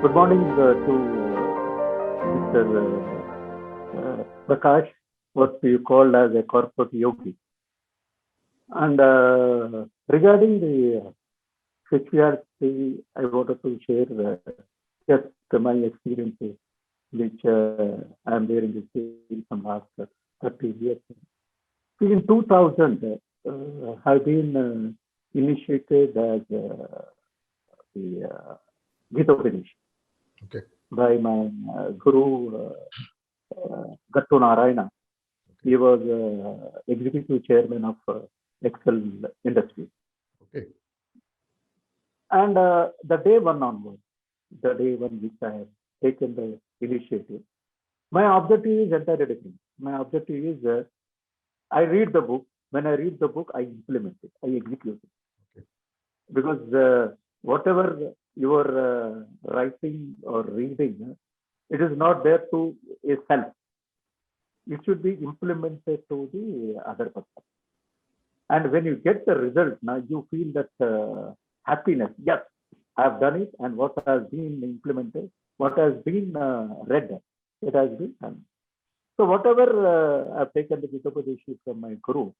Good morning to Mr. Prakash, what you called as a corporate yogi. And regarding the spirituality, I wanted to share just my experiences, which I am there in this field from last 30 years. In 2000, I've been initiated as the Gita Upanishad Okay. by my guru, Gattu Narayana. He was executive chairman of Excel Industries. Okay. And the day one onwards, the day one which I have taken the initiative, my objective is entirely different. My objective is I read the book. When I read the book, I implement it. I execute it. Okay. Because whatever you are writing or reading, it is not there to a self. It should be implemented to the other person. And when you get the result, now you feel that happiness. Yes, I have done it, and what has been implemented, what has been read, it has been done. So whatever I've taken the Gita from my guru,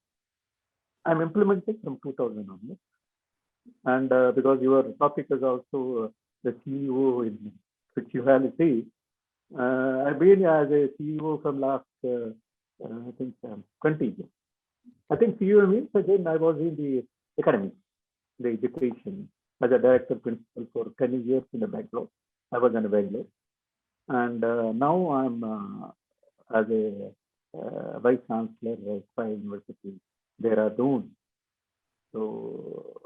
I'm implementing from 2000 onwards. And because your topic is also the CEO in spirituality, I've been as a CEO from last, I think, 20 years. I think CEO means again I was in the academy, the education, as a director principal for 10 years in the Bangalore. I was in Bangalore. And now I'm as a vice chancellor at Pai University, Dehradun. So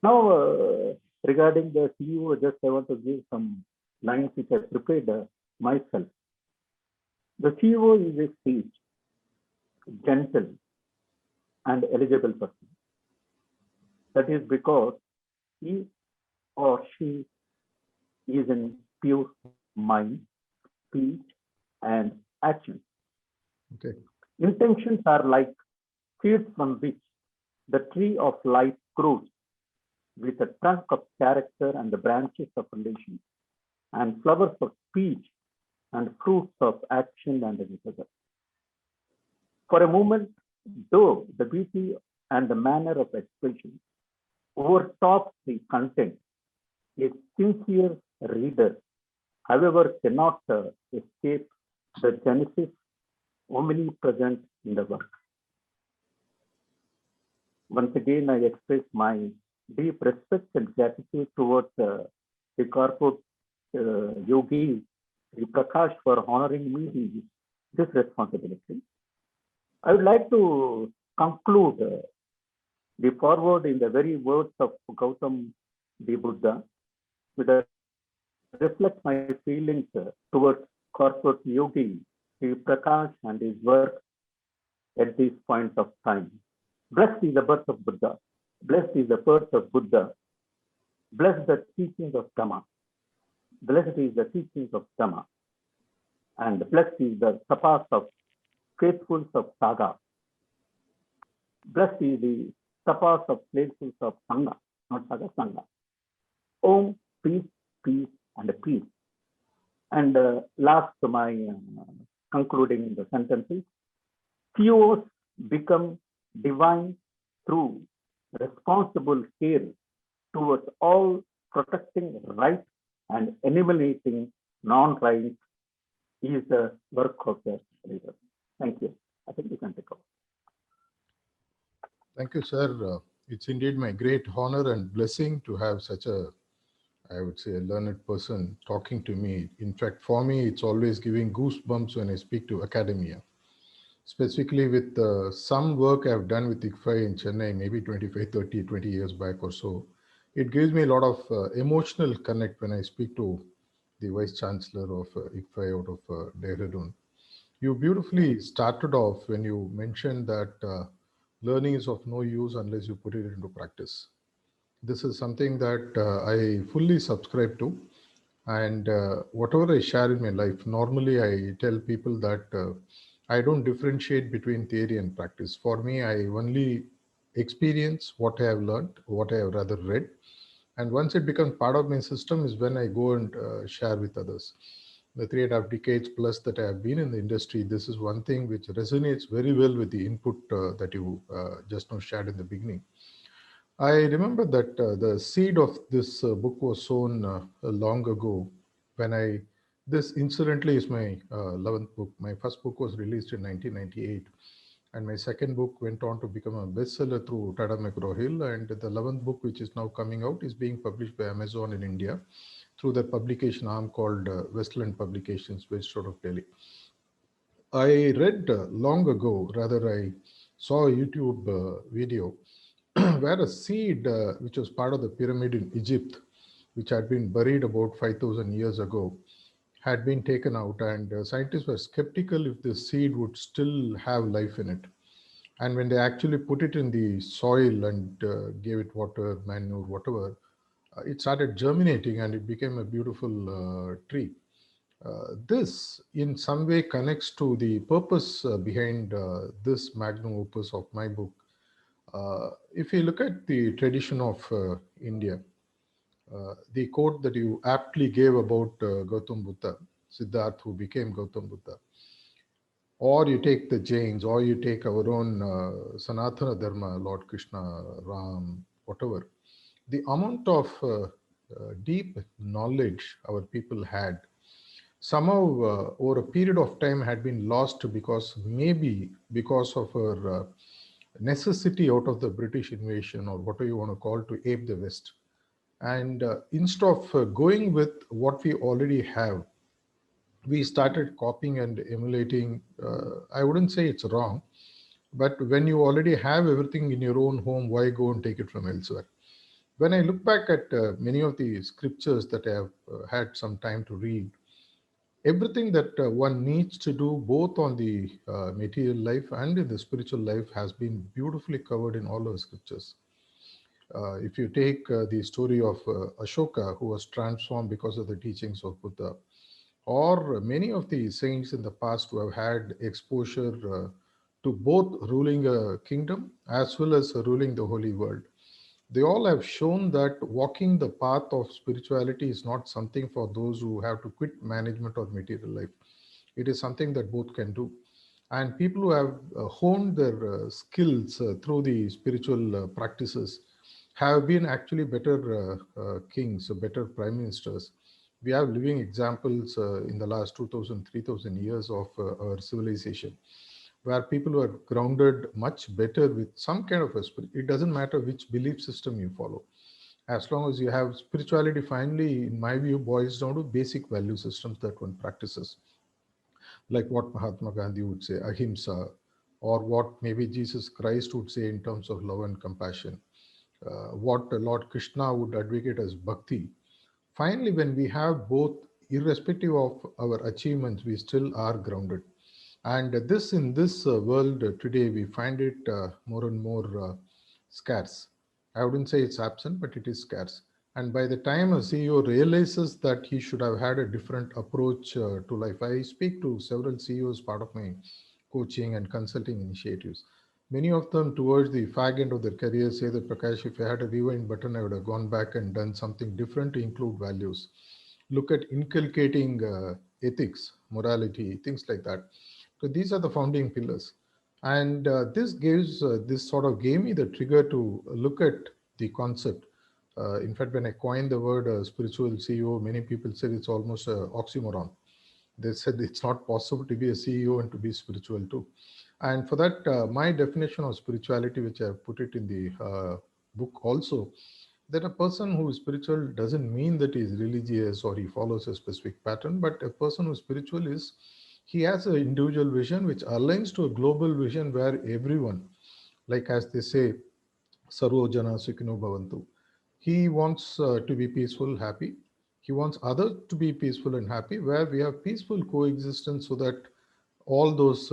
now regarding the CEO, just I want to give some lines which I prepared myself. The CEO is a sage, gentle, and eligible person. That is because he or she is in pure mind, speech, and action. Okay. Intentions are like seeds from which the tree of life grows, with a trunk of character and the branches of relation, and flowers of speech and fruits of action and the For a moment, though the beauty and the manner of expression overtops the content, a sincere reader, however, cannot escape the genesis omnipresent in the work. Once again, I express my deep respect and gratitude towards the corporate yogi, Prakash, for honoring me this responsibility. I would like to conclude the forward in the very words of Gautam the Buddha, with a reflect my feelings towards corporate yogi, Sri Prakash, and his work at this point of time. Blessed is the birth of Buddha. Blessed is the birth of Buddha. Blessed the teachings of Dhamma. Blessed is the teachings of Dhamma. And blessed is the tapas of faithfuls of Saga. Blessed is the tapas of faithfuls of Sangha, not Saga, Sangha. Om, peace, peace, and peace. And last to my concluding the sentences, CEOs become divine through responsible care towards all protecting right and eliminating non-right is the work of the leader. Thank you. I think you can take over. Thank you, sir. It's indeed my great honor and blessing to have such a, I would say, a learned person talking to me. In fact, for me, it's always giving goosebumps when I speak to academia. Specifically with some work I've done with ICFAI in Chennai, maybe 25, 30, 20 years back or so. It gives me a lot of emotional connect when I speak to the Vice Chancellor of ICFAI out of Dehradun. You beautifully started off when you mentioned that learning is of no use unless you put it into practice. This is something that I fully subscribe to. And whatever I share in my life, normally I tell people that I don't differentiate between theory and practice. For me, I only experience what I have learned, what I have rather read, And once it becomes part of my system is when I go and share with others. The 3.5 decades plus that I have been in the industry, this is one thing which resonates very well with the input that you just now shared in the beginning. I remember that the seed of this book was sown long ago when this incidentally is my 11th book. My first book was released in 1998, and my second book went on to become a bestseller through Tata McGraw-Hill, and the 11th book, which is now coming out, is being published by Amazon in India through the publication arm called Westland Publications, based out of Delhi. I read long ago, rather I saw a YouTube video where a seed which was part of the pyramid in Egypt, which had been buried about 5,000 years ago, had been taken out, and scientists were skeptical if the seed would still have life in it. And when they actually put it in the soil and gave it water, manure, whatever, it started germinating and it became a beautiful tree. This in some way connects to the purpose behind this magnum opus of my book. If you look at the tradition of India, the quote that you aptly gave about Gautam Buddha, Siddharth, who became Gautam Buddha, or you take the Jains, or you take our own Sanatana Dharma, Lord Krishna, Ram, whatever, the amount of deep knowledge our people had somehow over a period of time had been lost because maybe because of our necessity out of the British invasion or whatever you want to call to ape the West. And instead of going with what we already have, we started copying and emulating. I wouldn't say it's wrong, but when you already have everything in your own home, why go and take it from elsewhere? When I look back at many of the scriptures that I have had some time to read, everything that one needs to do both on the material life and in the spiritual life has been beautifully covered in all our scriptures. If you take the story of Ashoka, who was transformed because of the teachings of Buddha, or many of the saints in the past who have had exposure to both ruling a kingdom as well as ruling the holy world, they all have shown that walking the path of spirituality is not something for those who have to quit management or material life. It is something that both can do. And people who have honed their skills through the spiritual practices have been actually better kings, better prime ministers. We have living examples in the last 2000, 3000 years of our civilization where people were grounded much better with some kind of a spirit. It doesn't matter which belief system you follow. As long as you have spirituality, finally, in my view, boils down to basic value systems that one practices, like what Mahatma Gandhi would say, ahimsa, or what maybe Jesus Christ would say in terms of love and compassion, what Lord Krishna would advocate as bhakti. Finally, when we have both, irrespective of our achievements, we still are grounded. And this in this world today, we find it more and more scarce. I wouldn't say it's absent, but it is scarce. And by the time a CEO realizes that he should have had a different approach to life, I speak to several CEOs, part of my coaching and consulting initiatives. Many of them, towards the fag end of their career, say that Prakash, if I had a rewind button, I would have gone back and done something different to include values. Look at inculcating ethics, morality, things like that. So these are the founding pillars. And this sort of gave me the trigger to look at the concept. In fact, when I coined the word spiritual CEO, many people said it's almost an oxymoron. They said it's not possible to be a CEO and to be spiritual too. And for that, my definition of spirituality, which I put it in the book also, that a person who is spiritual doesn't mean that he is religious or he follows a specific pattern, but a person who is spiritual is he has an individual vision which aligns to a global vision where everyone, like as they say, Sarvo Jana Sukhino Bhavantu. He wants to be peaceful, happy. He wants others to be peaceful and happy, where we have peaceful coexistence so that all those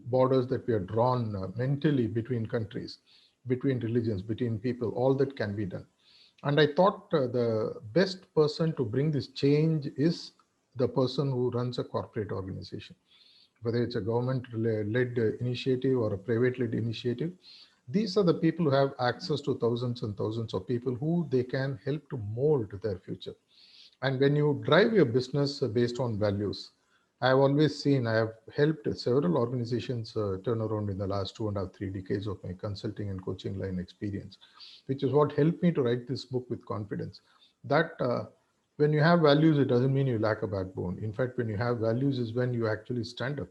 borders that we have drawn mentally between countries, between religions, between people, all that can be done. And I thought the best person to bring this change is the person who runs a corporate organization, whether it's a government-led initiative or a private-led initiative. These are the people who have access to thousands and thousands of people who they can help to mold their future. And when you drive your business based on values, I have always seen, I have helped several organizations turn around in the last 2.5, 3 decades of my consulting and coaching line experience, which is what helped me to write this book with confidence. That when you have values, it doesn't mean you lack a backbone. In fact, when you have values is when you actually stand up.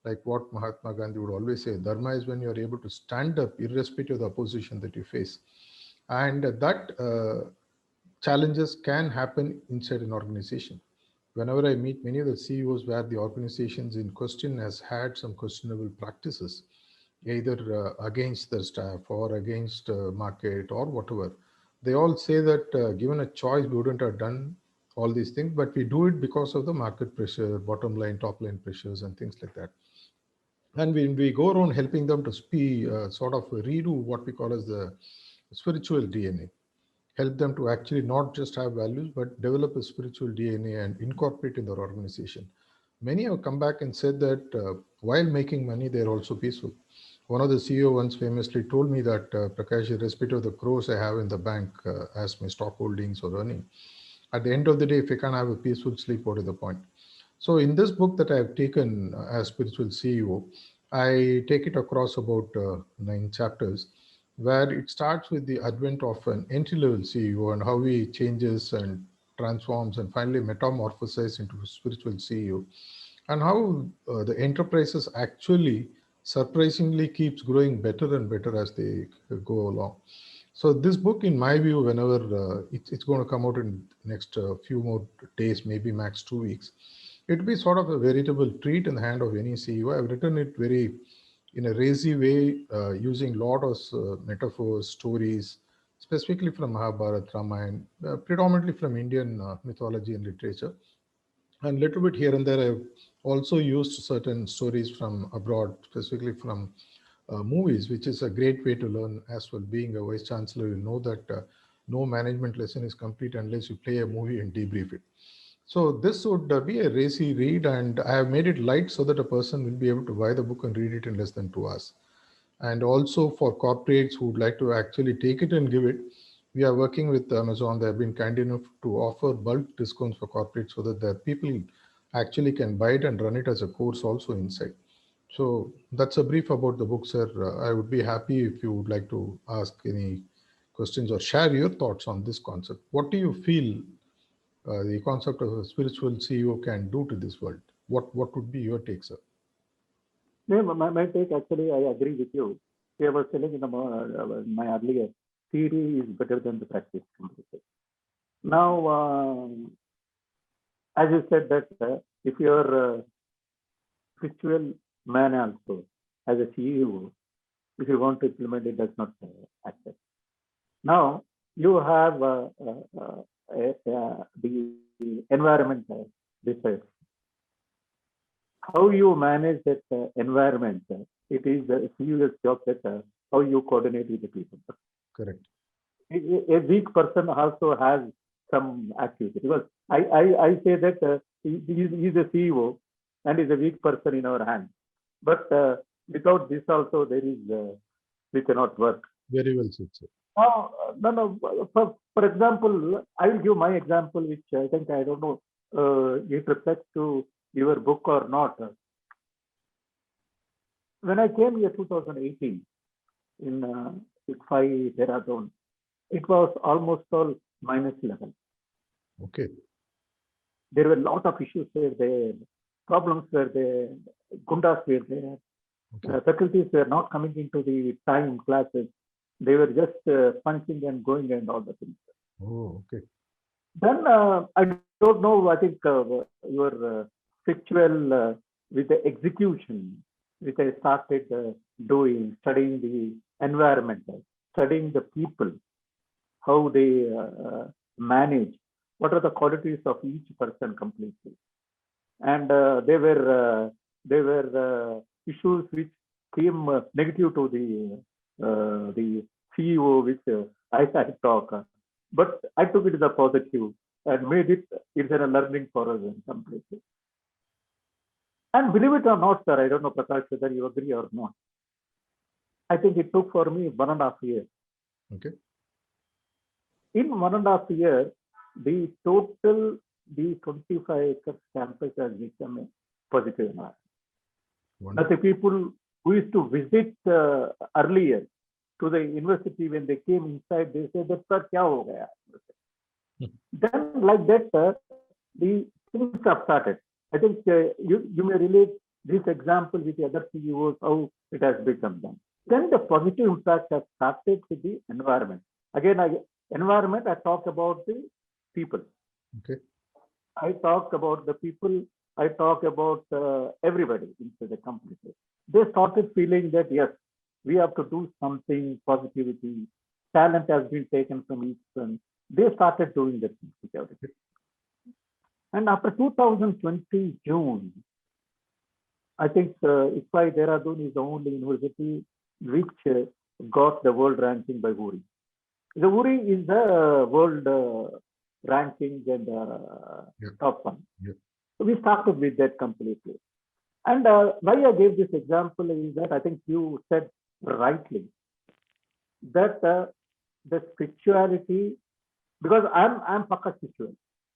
Like what Mahatma Gandhi would always say, Dharma is when you are able to stand up irrespective of the opposition that you face. And that challenges can happen inside an organization. Whenever I meet many of the CEOs where the organizations in question has had some questionable practices, either against the staff or against market or whatever, they all say that given a choice, we wouldn't have done all these things, but we do it because of the market pressure, bottom line, top line pressures and things like that. And we go around helping them to sort of redo what we call as the spiritual DNA, help them to actually not just have values, but develop a spiritual DNA and incorporate in their organization. Many have come back and said that while making money, they're also peaceful. One of the CEO once famously told me that, Prakash, irrespective of the crores I have in the bank as my stock holdings or earning, at the end of the day, if I can't have a peaceful sleep, what is the point? So in this book that I have taken as Spiritual CEO, I take it across about 9 chapters, where it starts with the advent of an entry-level CEO and how he changes and transforms and finally metamorphosizes into a spiritual CEO, and how the enterprises actually surprisingly keeps growing better and better as they go along. So this book, in my view, whenever it's going to come out in next few more days, maybe max 2 weeks, it will be sort of a veritable treat in the hand of any CEO. I've written it very in a racy way, using a lot of metaphors, stories, specifically from Mahabharata, Ramayana, predominantly from Indian mythology and literature. And little bit here and there, I've also used certain stories from abroad, specifically from movies, which is a great way to learn as well. Being a vice chancellor, you know that no management lesson is complete unless you play a movie and debrief it. So this would be a racy read, and I have made it light so that a person will be able to buy the book and read it in less than 2 hours. And also for corporates who would like to actually take it and give it, we are working with Amazon. They have been kind enough to offer bulk discounts for corporates so that the people actually can buy it and run it as a course also inside. So that's a brief about the book, sir. I would be happy if you would like to ask any questions or share your thoughts on this concept. What do you feel the concept of a spiritual CEO can do to this world? What would be your take, sir? Yeah, my take, actually, I agree with you. I was telling in my earlier, theory is better than the practice completely. Now, as you said that if you're a spiritual man also, as a CEO, if you want to implement it, does not accept. Now, you have the environment research. How you manage that environment, it is the CEO's job that how you coordinate with the people. Correct. A weak person also has some activity, because I say that he's a CEO and is a weak person in our hands. But without this also, there is we cannot work. Very well said, sir. No. For example, I will give my example, which I think, I don't know it reflects to your book or not. When I came here 2018 in ICFAI Dehradun, it was almost all -11. Okay. There were a lot of issues there, problems were there, gundas were there. Okay. Faculties were not coming into the time classes. They were just punching and going and all the things. Oh, okay. Then I don't know, I think your spiritual with the execution, which I started doing, studying the environment, studying the people, how they manage, what are the qualities of each person completely. And there were issues which came negative to the CEO, which I talk. But I took it as a positive and made it's a learning for us in some places. And believe it or not, sir, I don't know, Prakash, whether you agree or not. I think it took for me 1.5 years. Okay. In 1.5 years, the total, the 25 acres campus has become a positive environment. But the people who used to visit earlier to the university, when they came inside, they said that, sir, kya ho gaya? Then like that, the things have started. I think you may relate this example with the other CEOs, how it has become done. Then the positive impact has started with the environment. Again, environment, I talk about the people. Okay. I talk about the people. I talk about everybody into the company. They started feeling that, yes, we have to do something, positivity. Talent has been taken from each one. They started doing that. And after 2020 June, I think ISWAI Dehradun is the only university which got the world ranking by WURI. The WURI is the world ranking and top one. Yeah. So we started with that completely. And why I gave this example is that I think you said rightly that the spirituality, because I'm Pakka spiritual.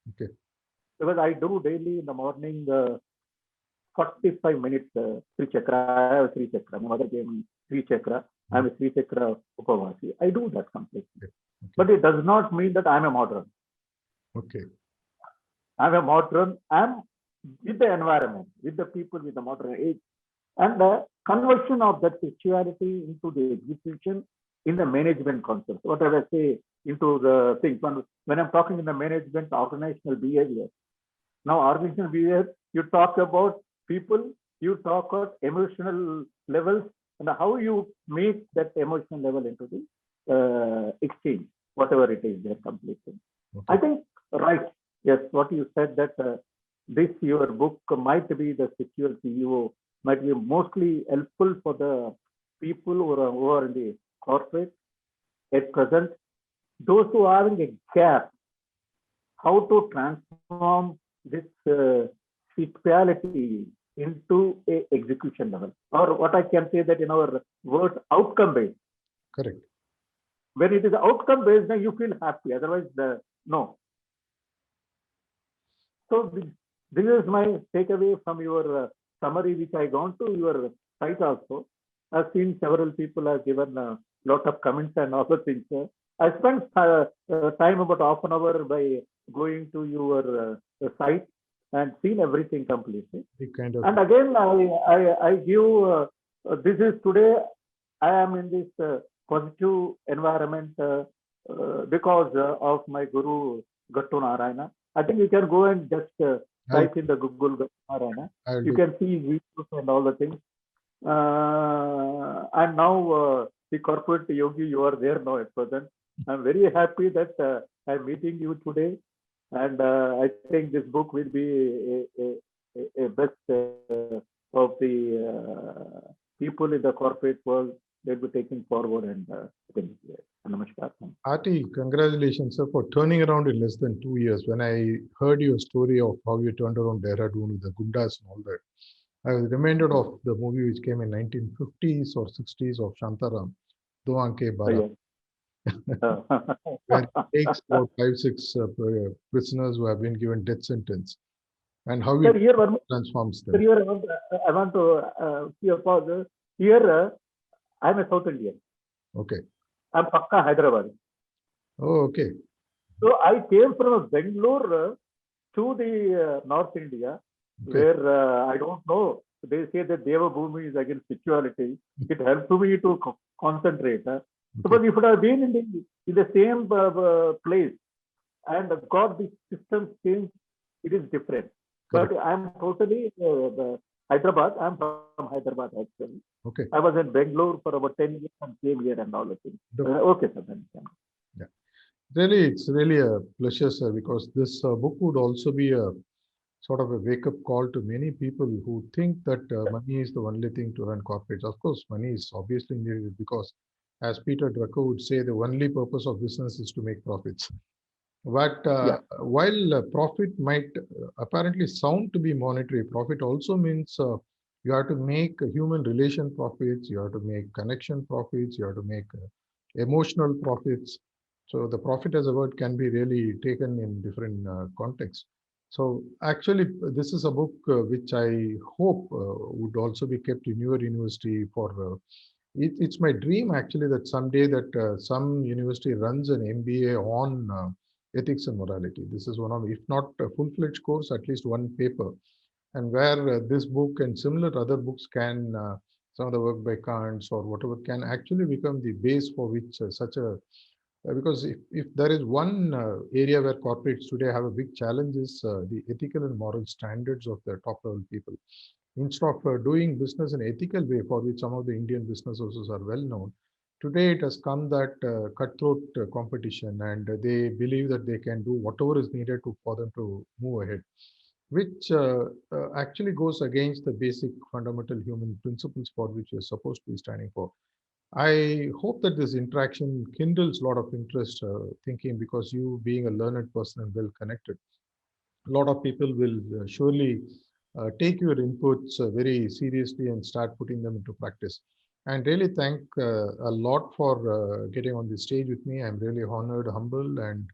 Okay. Because I do daily in the morning 45 minutes Sri Chakra. I have Sri Chakra. My mother gave me Sri Chakra. I'm a Sri Chakra Upavasi. I do that completely. Okay. But it does not mean that I'm a modern. Okay. I'm a modern. I'm with the environment, with the people, with the modern age. And the conversion of that spirituality into the execution in the management concept. Whatever I say into the things. When I'm talking in the management, organizational behavior. Now, organizational behavior, you talk about people, you talk about emotional levels, and how you make that emotional level into the exchange, whatever it is they're completing. Okay. I think, right, yes, what you said that this, your book might be the Secure CEO, might be mostly helpful for the people who are in the corporate at present. Those who are having a gap, how to transform this spirituality into a execution level, or what I can say that in our words, outcome based. Correct. When it is outcome based, then you feel happy. Otherwise, no. So this is my takeaway from your summary, which I gone to your site also. I've seen several people have given a lot of comments and other things. I spent time about half an hour by going to your site and seen everything completely. Kind of. And again, I give this is today. I am in this positive environment because of my Guru Gattu Narayana. I think you can go and just type in the Google Gattu Narayana. You can see videos and all the things. And now the corporate yogi, you are there now at present. I'm very happy that I'm meeting you today, and I think this book will be a best of the people in the corporate world. They'll be taking forward and namaskar. Arti, congratulations, sir, for turning around in less than 2 years. When I heard your story of how you turned around Dehradun with the Gundas and all that, I was reminded of the movie which came in 1950s or 60s of Shantaram, Do Anke Bara, where it takes about 5-6 prisoners who have been given death sentence, and how it transforms them. Sir, here I want to see a pause. Here, I'm a South Indian. Okay. I'm Pakka Hyderabad. Oh, okay. So I came from Bangalore to the North India, where I don't know. They say that Deva Bhumi is against spirituality. It helped me to concentrate. Because if it had been in the same place and got the system changed, it is different. Correct. But I'm totally Hyderabad. I'm from Hyderabad actually. Okay. I was in Bangalore for about 10 years and came here and all the things. Okay, sir. Yeah. Really, it's really a pleasure, sir, because this book would also be a sort of a wake-up call to many people who think that money is the only thing to run corporates. Of course, money is obviously needed because, as Peter Drucker would say, the only purpose of business is to make profits. But while profit might apparently sound to be monetary, profit also means You have to make human relation profits, you have to make connection profits, you have to make emotional profits. So the profit as a word can be really taken in different contexts. So actually, this is a book which I hope would also be kept in your university for. It's my dream actually that someday that some university runs an MBA on ethics and morality. This is one of, if not a full-fledged course, at least one paper, and where this book and similar other books can, some of the work by Kant or whatever, can actually become the base for which such a, because if there is one area where corporates today have a big challenge is the ethical and moral standards of the top level people. Instead of doing business in an ethical way, for which some of the Indian business houses are well known, today it has come that cutthroat competition, and they believe that they can do whatever is needed for them to move ahead, which actually goes against the basic fundamental human principles for which you're supposed to be standing for. I hope that this interaction kindles a lot of interest thinking, because you being a learned person and well connected, a lot of people will surely take your inputs very seriously and start putting them into practice. And really thank a lot for getting on the stage with me. I'm really honored, humbled, and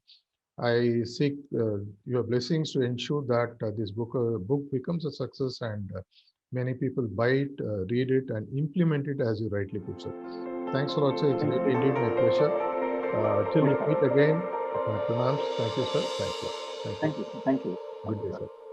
I seek your blessings to ensure that this book becomes a success, and many people buy it, read it, and implement it as you rightly put, sir. Thanks a lot, sir. It's really indeed my pleasure. Till we meet again, my pranams. Thank you, sir. Thank you. Thank you. Thank you. Thank you. Good Thank you, day, sir. sir.